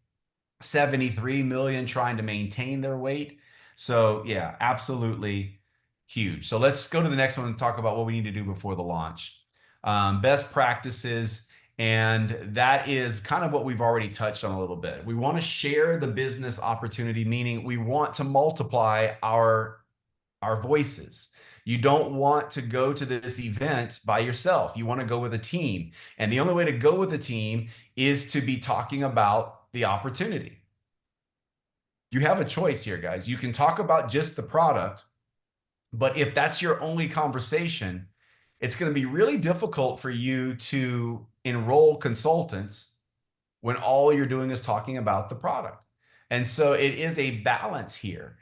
73 million trying to maintain their weight. So yeah, absolutely huge. So let's go to the next one and talk about what we need to do before the launch. Best practices. And that is kind of what we've already touched on a little bit. We want to share the business opportunity, meaning we want to multiply our voices. You don't want to go to this event by yourself. You want to go with a team. And the only way to go with a team is to be talking about the opportunity. You have a choice here, guys. You can talk about just the product, but if that's your only conversation, it's going to be really difficult for you to enroll consultants when all you're doing is talking about the product. And so it is a balance here.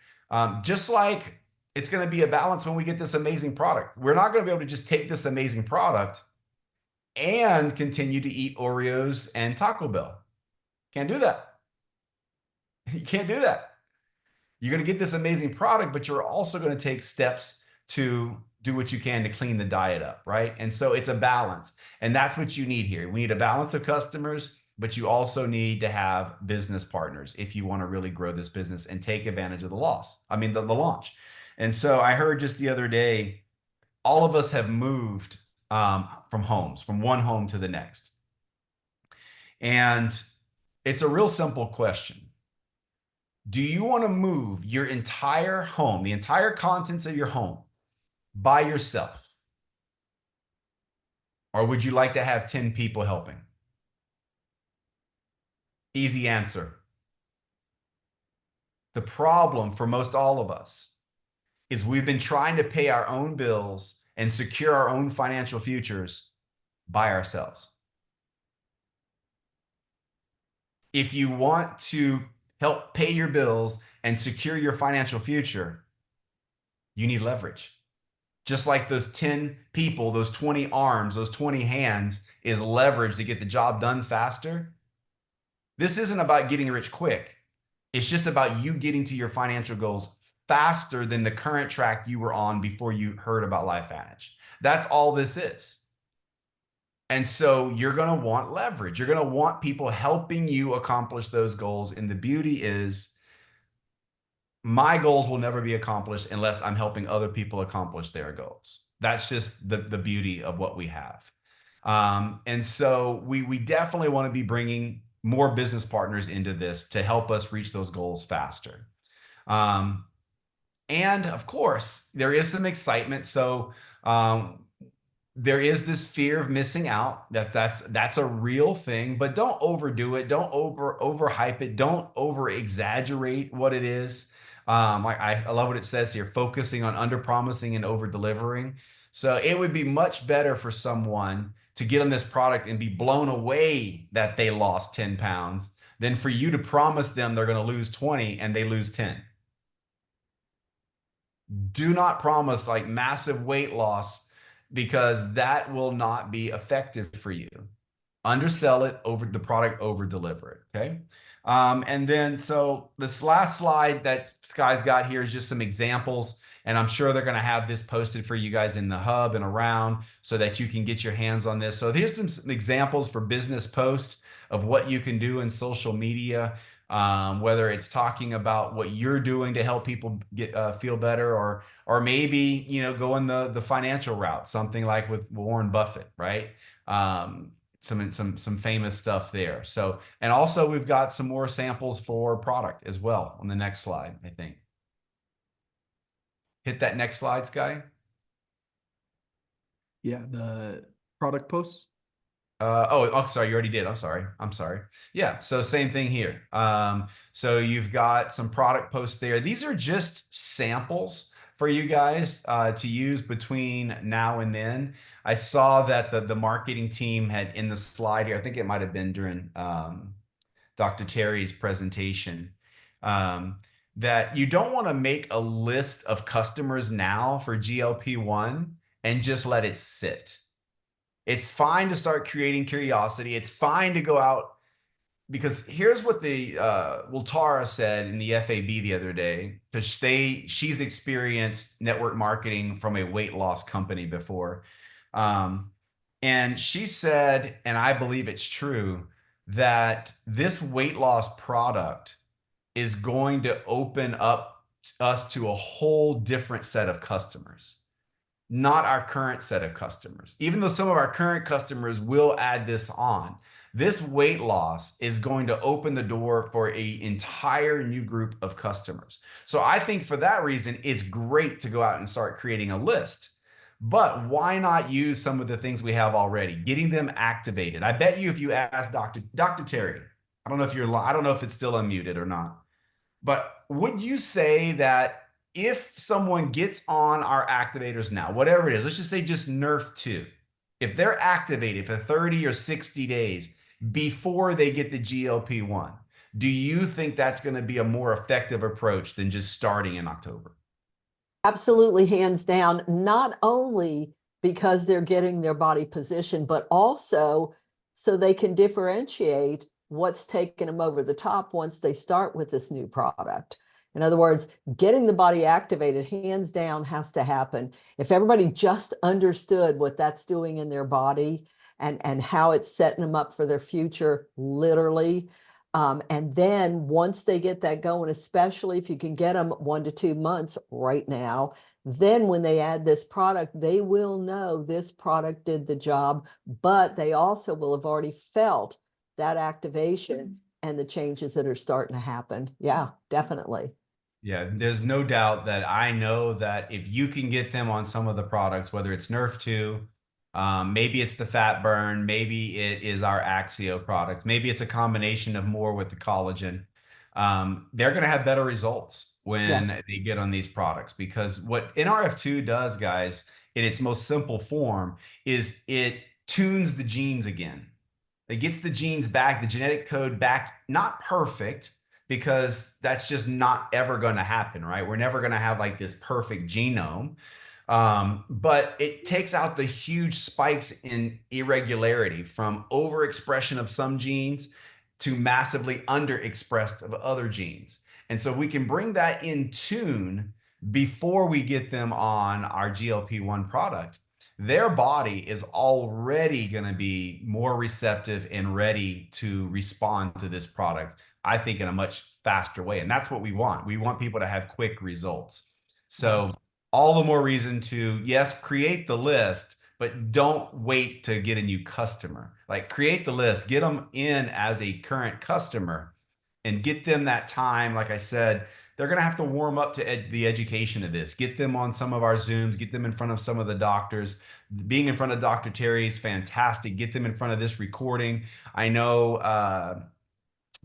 Just like it's going to be a balance when we get this amazing product. We're not going to be able to just take this amazing product and continue to eat Oreos and Taco Bell. Can't do that. You can't do that. You're going to get this amazing product, but you're also going to take steps to do what you can to clean the diet up, right? And so it's a balance. And that's what you need here. We need a balance of customers, but you also need to have business partners if you want to really grow this business and take advantage of the launch. And so I heard just the other day, all of us have moved from one home to the next. And it's a real simple question. Do you want to move your entire home, the entire contents of your home, by yourself? Or would you like to have 10 people helping? Easy answer. The problem for most all of us is we've been trying to pay our own bills and secure our own financial futures by ourselves. If you want to help pay your bills and secure your financial future, you need leverage. Just like those 10 people, those 20 arms, those 20 hands is leverage to get the job done faster. This isn't about getting rich quick. It's just about you getting to your financial goals faster than the current track you were on before you heard about LifeVantage. That's all this is. And so you're going to want leverage. You're going to want people helping you accomplish those goals. And the beauty is my goals will never be accomplished unless I'm helping other people accomplish their goals. That's just the beauty of what we have. And so we definitely want to be bringing more business partners into this to help us reach those goals faster. And of course, there is some excitement. So there is this fear of missing out. That's a real thing, but don't overdo it. Don't overhype it. Don't over exaggerate what it is. I love what it says here, focusing on under promising and over delivering. So it would be much better for someone to get on this product and be blown away that they lost 10 pounds than for you to promise them they're going to lose 20 and they lose 10. Do not promise like massive weight loss, because that will not be effective for you. Undersell it, the product, over deliver it. Okay. And then, so this last slide that Sky's got here is just some examples, and I'm sure they're going to have this posted for you guys in the hub and around so that you can get your hands on this. So here's some examples for business posts of what you can do in social media, whether it's talking about what you're doing to help people get feel better, or maybe, you know, going the financial route, something like with Warren Buffett, right? Some famous stuff there. So, and also we've got some more samples for product as well on the next slide, I think. Hit that next slide, Sky. Yeah, the product posts. Oh, sorry, you already did. I'm sorry. Yeah, so same thing here. So you've got some product posts there. These are just samples for you guys to use between now and then. I saw that the marketing team had in the slide here, I think it might have been during Dr. Teri's presentation, that you don't want to make a list of customers now for GLP-1 and just let it sit. It's fine to start creating curiosity. It's fine to go out, because here's what the Tara said in the FAB the other day, because she's experienced network marketing from a weight loss company before. And she said, and I believe it's true, that this weight loss product is going to open up us to a whole different set of customers, not our current set of customers. Even though some of our current customers will add this on, this weight loss is going to open the door for an entire new group of customers. So I think for that reason, it's great to go out and start creating a list. But why not use some of the things we have already, getting them activated? I bet you if you ask Dr. Teri, I don't know if it's still unmuted or not, but would you say that if someone gets on our activators now, whatever it is, let's just say just Nerf 2, if they're activated for 30 or 60 days before they get the GLP-1, do you think that's going to be a more effective approach than just starting in October? Absolutely, hands down. Not only because they're getting their body positioned, but also so they can differentiate what's taking them over the top once they start with this new product. In other words, getting the body activated, hands down, has to happen. If everybody just understood what that's doing in their body and how it's setting them up for their future, literally. And then once they get that going, especially if you can get them 1 to 2 months right now, then when they add this product, they will know this product did the job, but they also will have already felt that activation and the changes that are starting to happen. Yeah, definitely. Yeah, there's no doubt that I know that if you can get them on some of the products, whether it's Nerf 2, maybe it's the fat burn, maybe it is our Axio products, maybe it's a combination of more with the collagen, they're going to have better results when they get on these products. Because what NRF2 does, guys, in its most simple form, is it tunes the genes again. It gets the genes back, the genetic code back, not perfect, because that's just not ever going to happen, right? We're never going to have like this perfect genome. But it takes out the huge spikes in irregularity from overexpression of some genes to massively underexpressed of other genes. And so we can bring that in tune before we get them on our GLP-1 product. Their body is already going to be more receptive and ready to respond to this product, I think, in a much faster way. And that's what we want. We want people to have quick results. So all the more reason to, yes, create the list, but don't wait to get a new customer. Like, create the list, get them in as a current customer, and get them that time. Like I said, they're going to have to warm up to the education of this. Get them on some of our Zooms, get them in front of some of the doctors. Being in front of Dr. Teri is fantastic. Get them in front of this recording. I know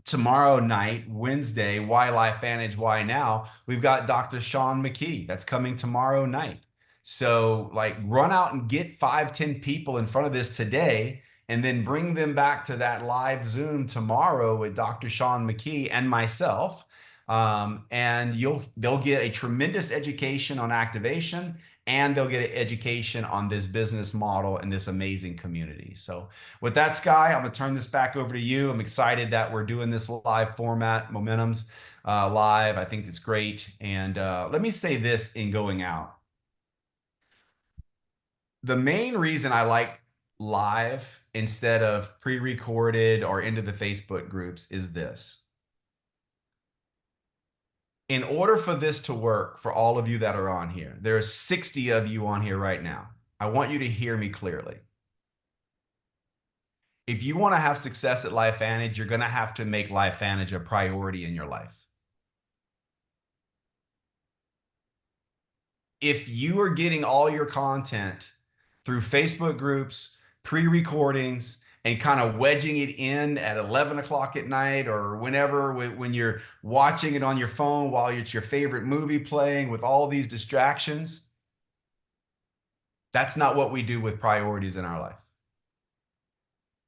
tomorrow night, Wednesday, Why LifeVantage, Why Now? We've got Dr. Sean McKee. That's coming tomorrow night. So, like, run out and get 5-10 people in front of this today, and then bring them back to that live Zoom tomorrow with Dr. Sean McKee and myself. And they'll get a tremendous education on activation, and they'll get an education on this business model and this amazing community. So with that, Sky, I'm going to turn this back over to you. I'm excited that we're doing this live format, Momentum's live. I think it's great. And let me say this in going out. The main reason I like live instead of pre-recorded or into the Facebook groups is this. In order for this to work for all of you that are on here, there are 60 of you on here right now. I want you to hear me clearly. If you want to have success at LifeVantage, you're going to have to make LifeVantage a priority in your life. If you are getting all your content through Facebook groups, pre-recordings, and kind of wedging it in at 11 o'clock at night or whenever, when you're watching it on your phone while it's your favorite movie playing with all these distractions, that's not what we do with priorities in our life.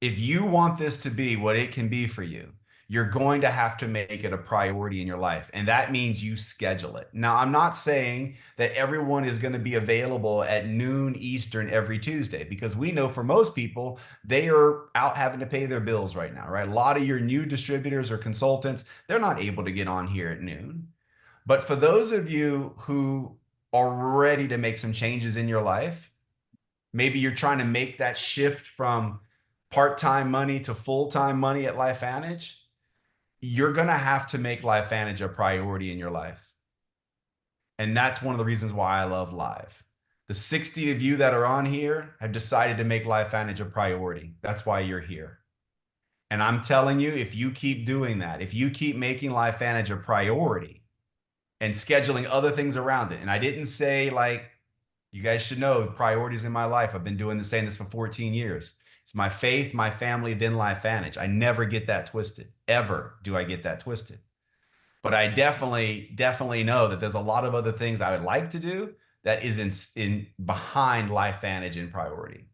If you want this to be what it can be for you, you're going to have to make it a priority in your life. And that means you schedule it. Now, I'm not saying that everyone is going to be available at noon Eastern every Tuesday, because we know for most people, they are out having to pay their bills right now, right? A lot of your new distributors or consultants, they're not able to get on here at noon. But for those of you who are ready to make some changes in your life, maybe you're trying to make that shift from part-time money to full-time money at LifeVantage, you're going to have to make LifeVantage a priority in your life. And that's one of the reasons why I love live. The 60 of you that are on here have decided to make LifeVantage a priority. That's why you're here. And I'm telling you, if you keep doing that, if you keep making LifeVantage a priority and scheduling other things around it, and I didn't say, like, you guys should know priorities in my life. I've been saying this for 14 years. It's my faith, my family, then LifeVantage. I never get that twisted. Ever do I get that twisted. But I definitely know that there's a lot of other things I would like to do that is in behind LifeVantage in priority.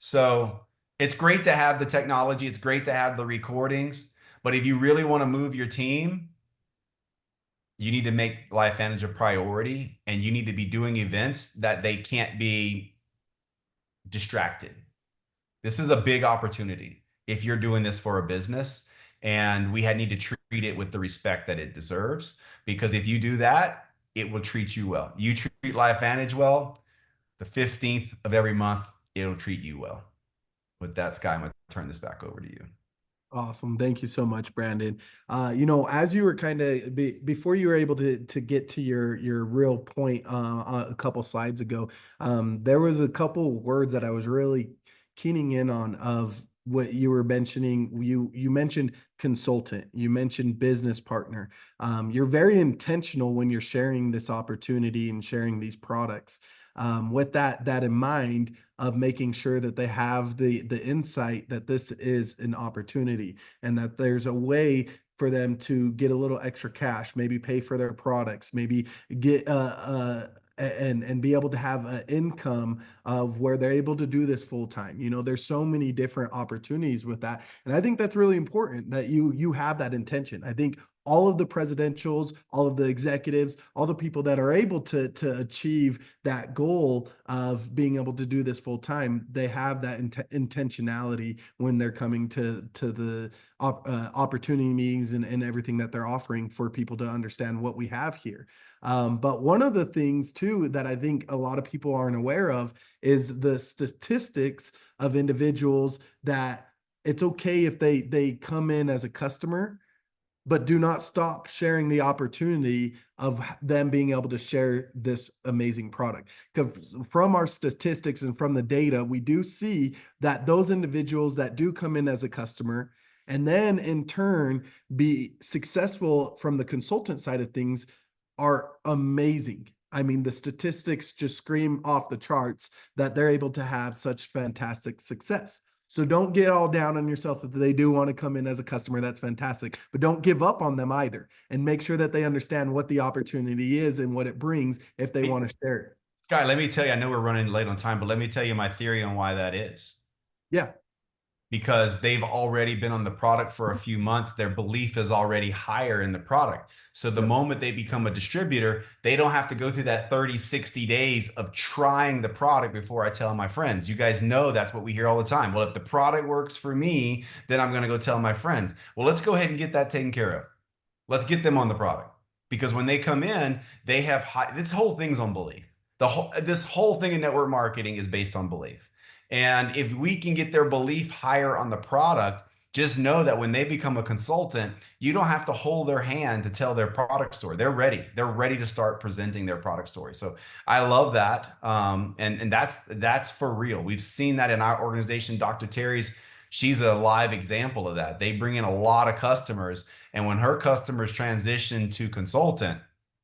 So it's great to have the technology. It's great to have the recordings. But if you really want to move your team, you need to make LifeVantage a priority, and you need to be doing events that they can't be distracted. This is a big opportunity if you're doing this for a business, and we need to treat it with the respect that it deserves, because if you do that, it will treat you well. You treat LifeVantage well, the 15th of every month, it'll treat you well. With that, Sky, I'm going to turn this back over to you. Awesome. Thank you so much, Brandon. You know, as you were kind of before you were able to get to your real point a couple slides ago, there was a couple words that I was really keening in on of what you were mentioning. You mentioned consultant, you mentioned business partner. You're very intentional when you're sharing this opportunity and sharing these products. With that in mind, of making sure that they have the insight that this is an opportunity and that there's a way for them to get a little extra cash, maybe pay for their products, maybe get and be able to have an income of where they're able to do this full time. You know, there's so many different opportunities with that, and I think that's really important that you have that intention. I think all of the presidentials, all of the executives, all the people that are able to achieve that goal of being able to do this full time, they have that intentionality when they're coming to the opportunity meetings and everything that they're offering for people to understand what we have here. But one of the things too that I think a lot of people aren't aware of is the statistics of individuals that it's okay if they come in as a customer, but do not stop sharing the opportunity of them being able to share this amazing product. Because from our statistics and from the data, we do see that those individuals that do come in as a customer and then in turn be successful from the consultant side of things are amazing. I mean, the statistics just scream off the charts that they're able to have such fantastic success. So don't get all down on yourself if they do want to come in as a customer. That's fantastic, but don't give up on them either, and make sure that they understand what the opportunity is and what it brings if they want to share it. Sky, let me tell you, I know we're running late on time, but let me tell you my theory on why that is. Yeah. Because they've already been on the product for a few months, their belief is already higher in the product. So the moment they become a distributor, they don't have to go through that 30, 60 days of trying the product before I tell my friends. You guys know that's what we hear all the time. Well, if the product works for me, then I'm going to go tell my friends. Well, let's go ahead and get that taken care of. Let's get them on the product, because when they come in, they have this whole thing's on belief. This whole thing in network marketing is based on belief. And if we can get their belief higher on the product, just know that when they become a consultant, you don't have to hold their hand to tell their product story. They're ready. They're ready to start presenting their product story. So I love that. And that's for real. We've seen that in our organization. Dr. Teri's, she's a live example of that. They bring in a lot of customers, and when her customers transition to consultant,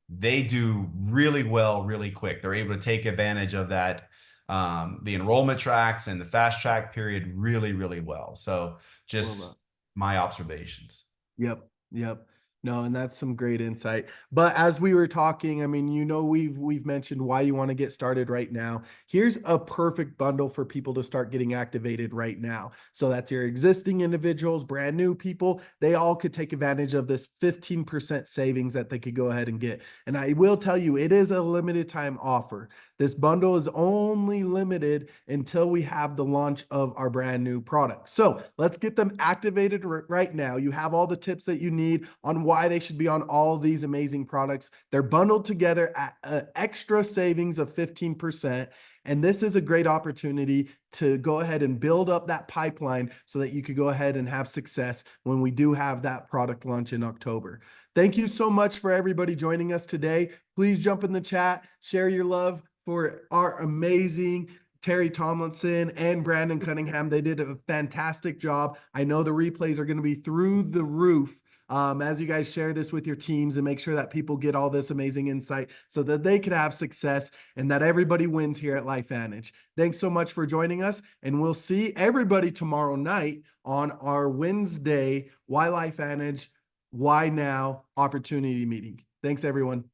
they do really well, really quick. They're able to take advantage of that, the enrollment tracks and the fast track period really, really well. So just my observations. Yep. Yep. No, and that's some great insight. But as we were talking, I mean, you know, we've mentioned why you want to get started right now. Here's a perfect bundle for people to start getting activated right now. So that's your existing individuals, brand new people. They all could take advantage of this 15% savings that they could go ahead and get. And I will tell you, it is a limited time offer. This bundle is only limited until we have the launch of our brand new product. So let's get them activated right now. You have all the tips that you need on why they should be on all of these amazing products. They're bundled together at an extra savings of 15%. And this is a great opportunity to go ahead and build up that pipeline so that you could go ahead and have success when we do have that product launch in October. Thank you so much for everybody joining us today. Please jump in the chat, share your love for our amazing Teri Tomlinson and Brandon Cunningham. They did a fantastic job. I know the replays are going to be through the roof as you guys share this with your teams and make sure that people get all this amazing insight so that they can have success and that everybody wins here at LifeVantage. Thanks so much for joining us, and we'll see everybody tomorrow night on our Wednesday Why LifeVantage, Why Now opportunity meeting. Thanks, everyone.